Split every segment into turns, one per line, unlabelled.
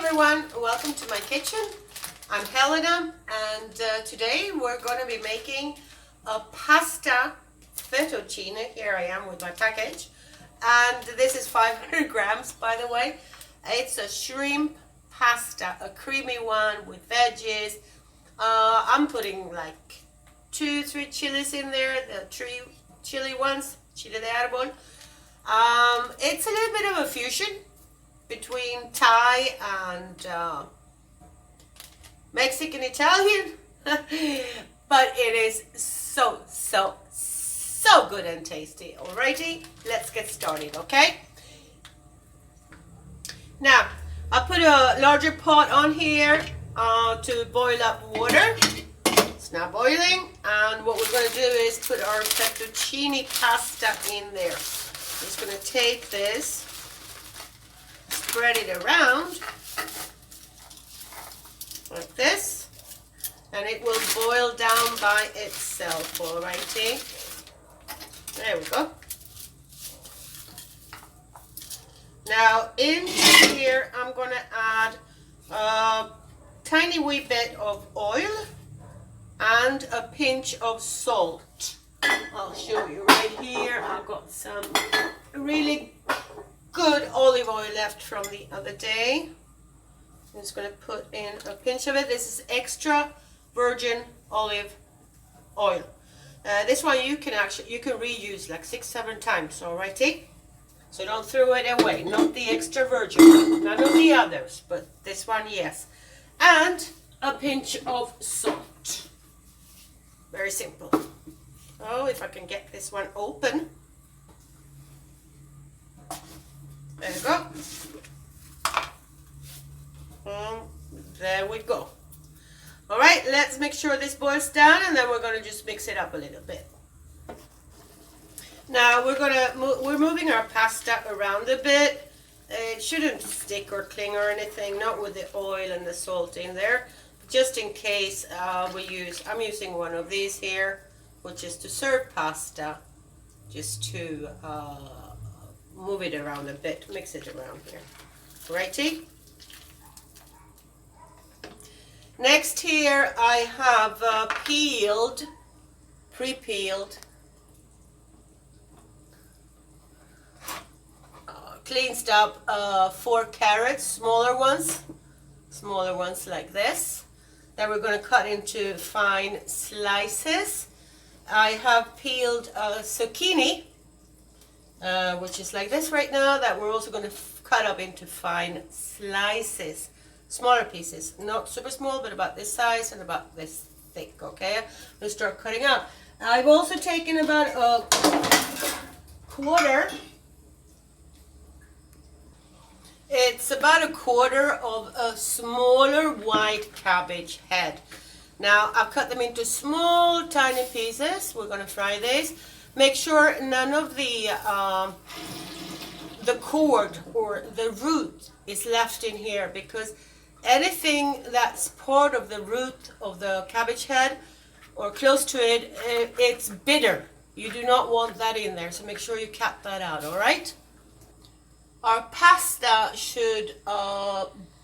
everyone, welcome to my kitchen. I'm Helena, and today we're going to be making a pasta fettuccine. Here I am with my package, and this is 500 grams, by the way. It's a shrimp pasta, a creamy one with veggies. I'm putting like 2-3 chilies in there, the 3 chili ones, chile de árbol. It's a little bit of a fusion between Thai and Mexican-Italian, but it is so good and tasty. Alrighty, let's get started, okay? Now, I put a larger pot on here to boil up water. It's now boiling, and what we're going to do is put our fettuccine pasta in there. I'm just going to take this, spread it around like this, and it will boil down by itself. Alrighty, there we go. Now into here I'm going to add a tiny wee bit of oil and a pinch of salt. I'll show you right here. I've got some really good olive oil left from the other day. I'm just going to put in a pinch of it. This is extra virgin olive oil. This one you can reuse like 6-7 times. Alrighty, so don't throw it away. Not the extra virgin, none of the others, but this one, yes. And a pinch of salt. Very simple. Oh, if I can get this one open. There we go. There we go. All right, let's make sure this boils down, and then we're going to just mix it up a little bit. Now we're moving our pasta around a bit. It shouldn't stick or cling or anything, not with the oil and the salt in there. Just in case I'm using one of these here, which is to serve pasta, just to move it around a bit, mix it around here. Righty. Next here I have pre-peeled, cleansed up 4 carrots, smaller ones like this, that we're going to cut into fine slices. I have peeled a zucchini, which is like this right now, that we're also going to cut up into fine slices, smaller pieces, not super small, but about this size and about this thick. Okay, I'm going to start cutting up. I've also taken about a quarter. It's about a quarter of a smaller white cabbage head. Now I've cut them into small tiny pieces. We're going to fry these. Make sure none of the cord or the root is left in here, because anything that's part of the root of the cabbage head or close to it, it's bitter. You do not want that in there, so make sure you cut that out. All right. Our pasta should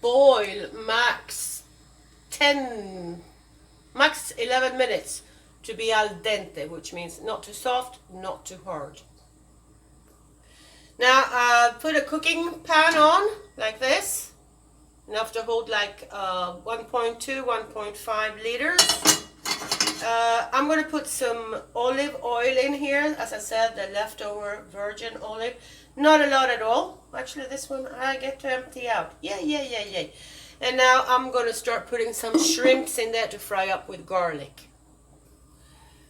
boil max 11 minutes to be al dente, which means not too soft, not too hard. Now put a cooking pan on like this, enough to hold like 1.5 liters. I'm going to put some olive oil in here, as I said, the leftover virgin olive. Not a lot at all. Actually, this one I get to empty out. Yeah. And now I'm going to start putting some shrimps in there to fry up with garlic.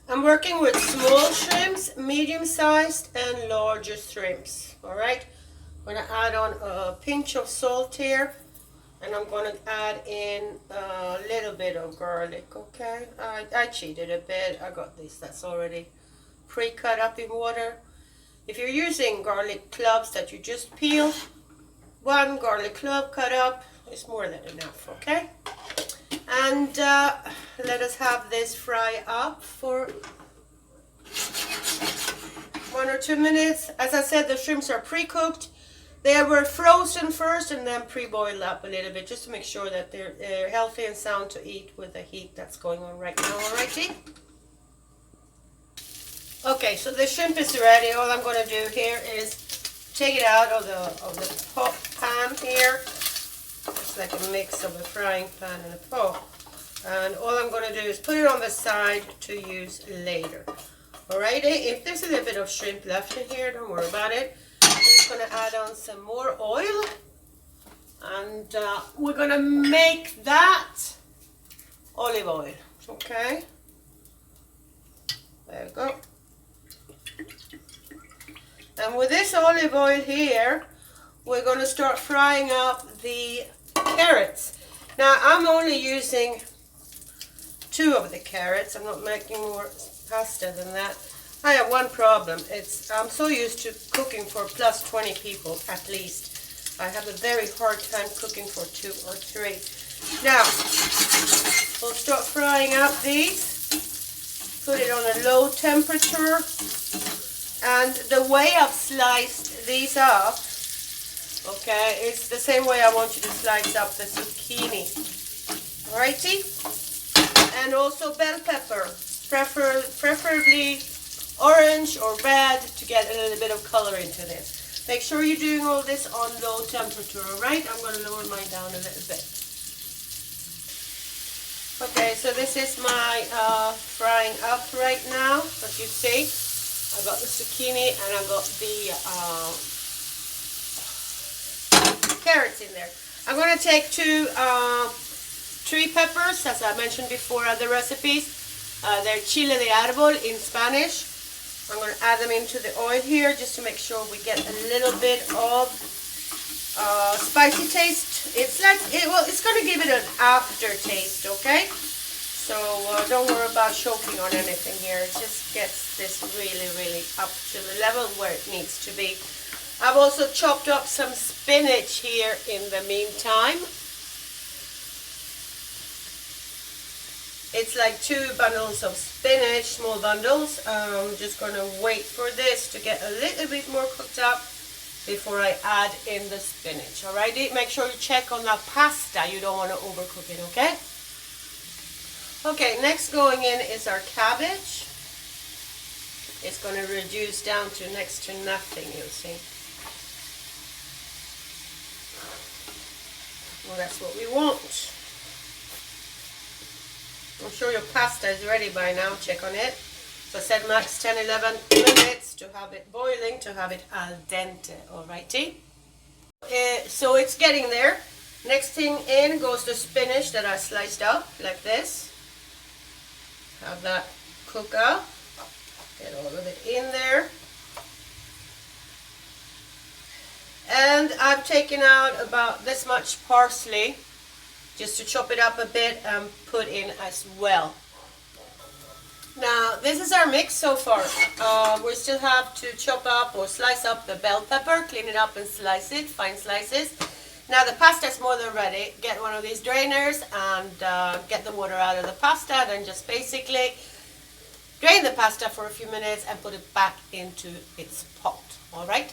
I'm working with small shrimps, medium-sized, and larger shrimps. All right. I'm going to add on a pinch of salt here, and I'm going to add in a little bit of garlic. Okay. I cheated a bit. I got this. That's already pre-cut up in water. If you're using garlic cloves that you just peel, 1 garlic clove cut up is more than enough, okay? And let us have this fry up for 1 or 2 minutes. As I said, the shrimps are pre-cooked. They were frozen first and then pre-boiled up a little bit just to make sure that they're healthy and sound to eat with the heat that's going on right now. Alrighty. Okay, so the shrimp is ready. All I'm going to do here is take it out of the pot pan here. It's like a mix of a frying pan and a pot. And all I'm going to do is put it on the side to use later. Alrighty, if there's a little bit of shrimp left in here, don't worry about it. I'm just going to add on some more oil. And we're going to make that olive oil. Okay. There we go. And with this olive oil here, we're going to start frying up the carrots. Now, I'm only using 2 of the carrots. I'm not making more pasta than that. I have one problem. I'm so used to cooking for plus 20 people at least. I have a very hard time cooking for 2 or 3. Now, we'll start frying up these. Put it on a low temperature. And the way I've sliced these up, okay, it's the same way I want you to slice up the zucchini. Alrighty? And also bell pepper, preferably orange or red to get a little bit of color into this. Make sure you're doing all this on low temperature, alright? I'm going to lower mine down a little bit. Okay, so this is my frying up right now, as you see. I got the zucchini and I got the carrots in there. I'm going to take 2 tree peppers, as I mentioned before other recipes. They're chile de árbol in Spanish. I'm going to add them into the oil here just to make sure we get a little bit of spicy taste. It's like, it's going to give it an aftertaste, okay? So don't worry about choking on anything here. It just gets this really, really up to the level where it needs to be. I've also chopped up some spinach here in the meantime. It's like 2 bundles of spinach, small bundles. I'm just going to wait for this to get a little bit more cooked up before I add in the spinach. Alrighty, make sure you check on that pasta. You don't want to overcook it, okay? Okay, next going in is our cabbage. It's going to reduce down to next to nothing, you'll see. Well, that's what we want. I'm sure your pasta is ready by now. Check on it. So I said max 10-11 minutes to have it boiling, to have it al dente. Alrighty. So it's getting there. Next thing in goes the spinach that I sliced up like this. Have that cook up. Get all of it in there. And I've taken out about this much parsley just to chop it up a bit and put in as well. Now this is our mix so far. We still have to chop up or slice up the bell pepper, clean it up and slice it, fine slices. Now the pasta is more than ready. Get one of these drainers and get the water out of the pasta, then just basically drain the pasta for a few minutes and put it back into its pot. Alright?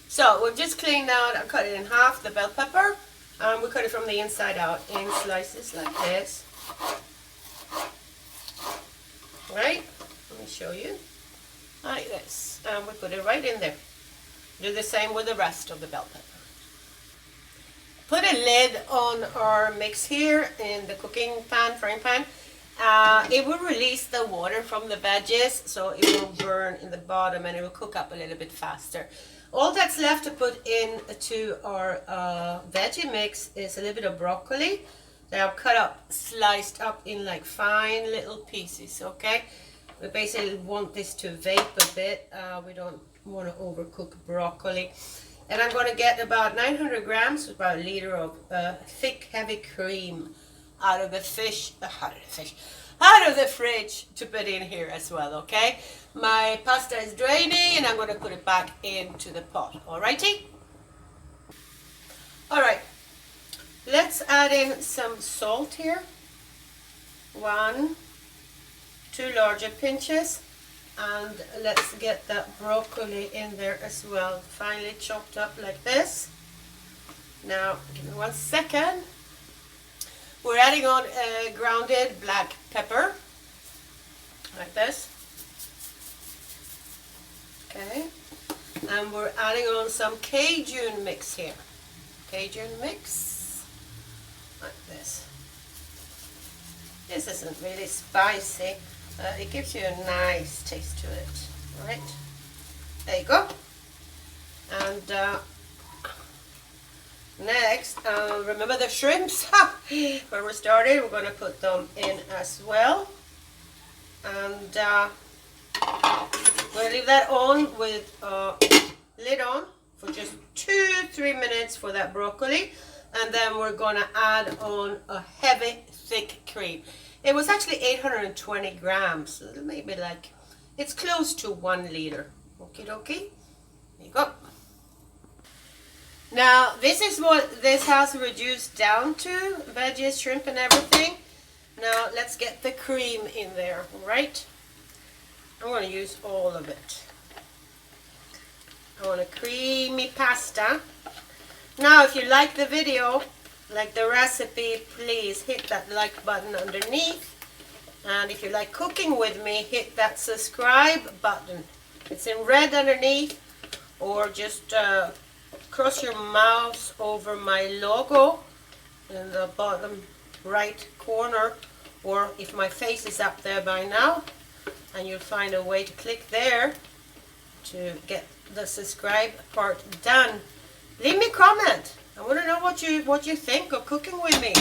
So we've just cleaned out, I cut it in half, the bell pepper. We cut it from the inside out in slices like this. Right? Let me show you. Like this. And we put it right in there. Do the same with the rest of the bell pepper. Put a lid on our mix here in the cooking pan, frying pan. It will release the water from the veggies, so it will burn in the bottom and it will cook up a little bit faster. All that's left to put in to our veggie mix is a little bit of broccoli that I've cut up, sliced up in like fine little pieces, okay? We basically want this to vape a bit. We don't want to overcook broccoli. And I'm going to get about 900 grams, about a liter of thick, heavy cream out of the fridge to put in here as well, okay? My pasta is draining and I'm going to put it back into the pot, alrighty? Alright, let's add in some salt here. 1, 2 larger pinches. And let's get that broccoli in there as well, finely chopped up like this. Now, give me 1 second. We're adding on grounded black pepper, like this. Okay. And we're adding on some Cajun mix here. Cajun mix, like this. This isn't really spicy. It gives you a nice taste to it. All right. There you go. And next, remember the shrimps? Where we started, we're going to put them in as well. And we're going to leave that on with lid on for just 2-3 minutes for that broccoli. And then we're going to add on a heavy, thick cream. It was actually 820 grams, so maybe like, it's close to 1 liter. Okie dokie. There you go. Now, this is what this has reduced down to, veggies, shrimp and everything. Now, let's get the cream in there, right? I'm going to use all of it. I want a creamy pasta. Now, if you like the video, like the recipe, please hit that like button underneath. And if you like cooking with me, hit that subscribe button. It's in red underneath, or just cross your mouse over my logo in the bottom right corner, or if my face is up there by now, and you'll find a way to click there to get the subscribe part done. Leave me a comment. I want to know what you think of cooking with me.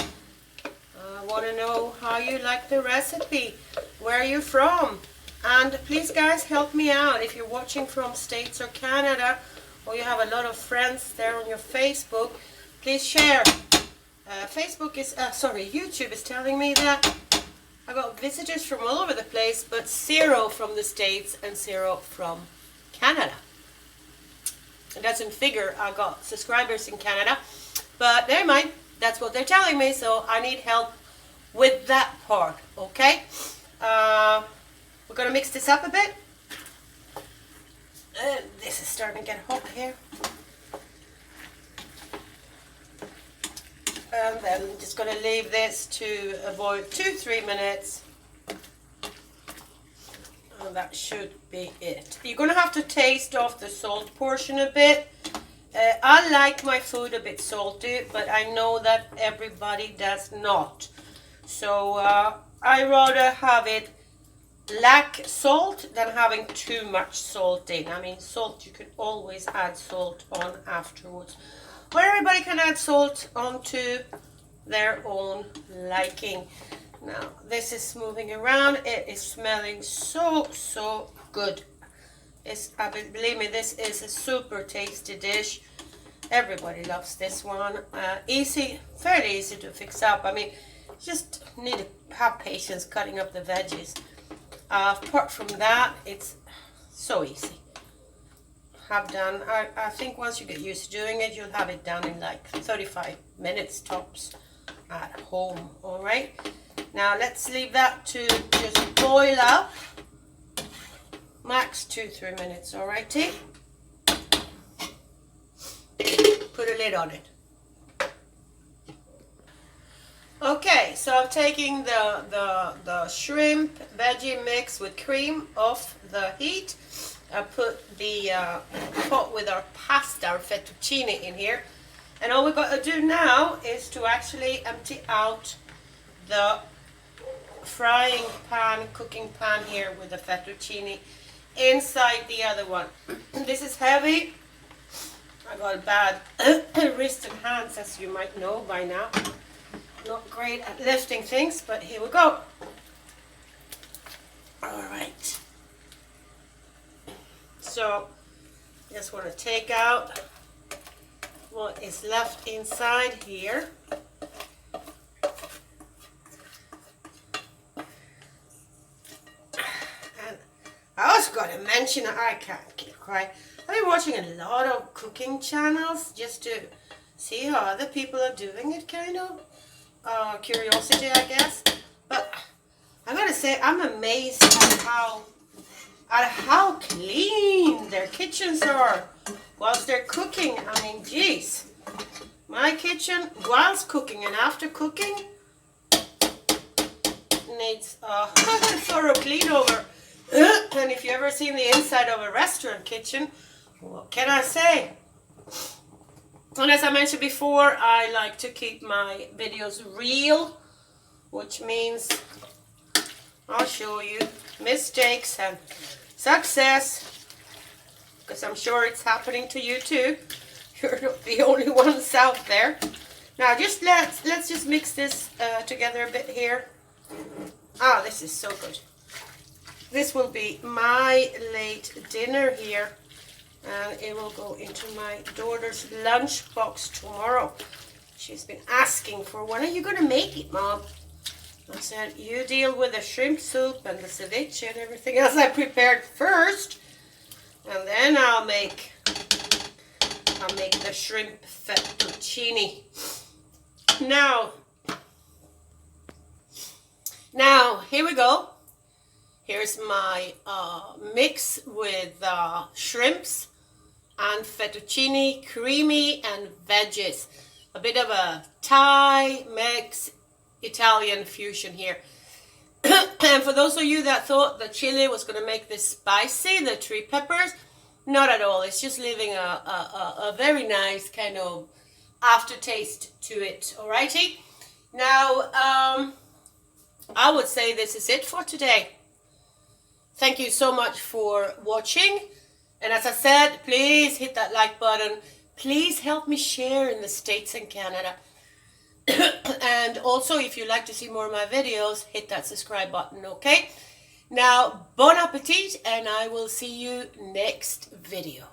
I want to know how you like the recipe, where you're from, and please guys help me out if you're watching from States or Canada, or you have a lot of friends there on your Facebook. Please share. YouTube is telling me that I got visitors from all over the place, but 0 from the States and 0 from Canada. It doesn't figure I got subscribers in Canada, but never mind. That's what they're telling me, so I need help with that part, okay? We're gonna mix this up a bit. This is starting to get hot here. And then I'm just gonna leave this to boil 2-3 minutes. And that should be it. You're gonna have to taste off the salt portion a bit. I like my food a bit salty, but I know that everybody does not. So I rather have it lack salt than having too much salt in. I mean, salt, you can always add salt on afterwards. Or everybody can add salt onto their own liking. Now, this is moving around. It is smelling so good. Believe me, this is a super tasty dish. Everybody loves this one. Fairly easy to fix up. I mean, just need to have patience cutting up the veggies. Apart from that, it's so easy. I think once you get used to doing it, you'll have it done in like 35 minutes tops at home. All right. Now let's leave that to just boil up. Max 2-3 minutes. All right, T. Put a lid on it. Okay, so I'm taking the shrimp veggie mix with cream off the heat. I put the pot with our pasta, our fettuccine in here. And all we've got to do now is to actually empty out the frying pan, cooking pan here with the fettuccine inside the other one. This is heavy. I got bad wrists and hands, as you might know by now. Not great at lifting things, but here we go. All right. So, just want to take out what is left inside here. And I also got to mention, I can't keep quiet. I've been watching a lot of cooking channels just to see how other people are doing it, kind of. Curiosity, I guess. But I gotta say, I'm amazed at how at how clean their kitchens are whilst they're cooking. I mean, geez. My kitchen, whilst cooking and after cooking, needs a thorough clean over. And if you ever seen the inside of a restaurant kitchen, what can I say? And as I mentioned before, I like to keep my videos real, which means I'll show you mistakes and success, because I'm sure it's happening to you too. You're not the only ones out there. Now just let's just mix this together a bit here. Ah, this is so good. This will be my late dinner here, and it will go into my daughter's lunch box tomorrow. She's been asking for, when are you going to make it, Mom? I said, you deal with the shrimp soup and the ceviche and everything else I prepared first, and then I'll make the shrimp fettuccine. Now, here we go. Here's my mix with shrimps and fettuccine, creamy and veggies. A bit of a Thai, Mex-Italian fusion here. And for those of you that thought the chili was going to make this spicy, the 3 peppers, not at all. It's just leaving a very nice kind of aftertaste to it. Alrighty. Now, I would say this is it for today. Thank you so much for watching. And as I said, please hit that like button. Please help me share in the States and Canada. And also, if you'd like to see more of my videos, hit that subscribe button, okay? Now, bon appetit, and I will see you next video.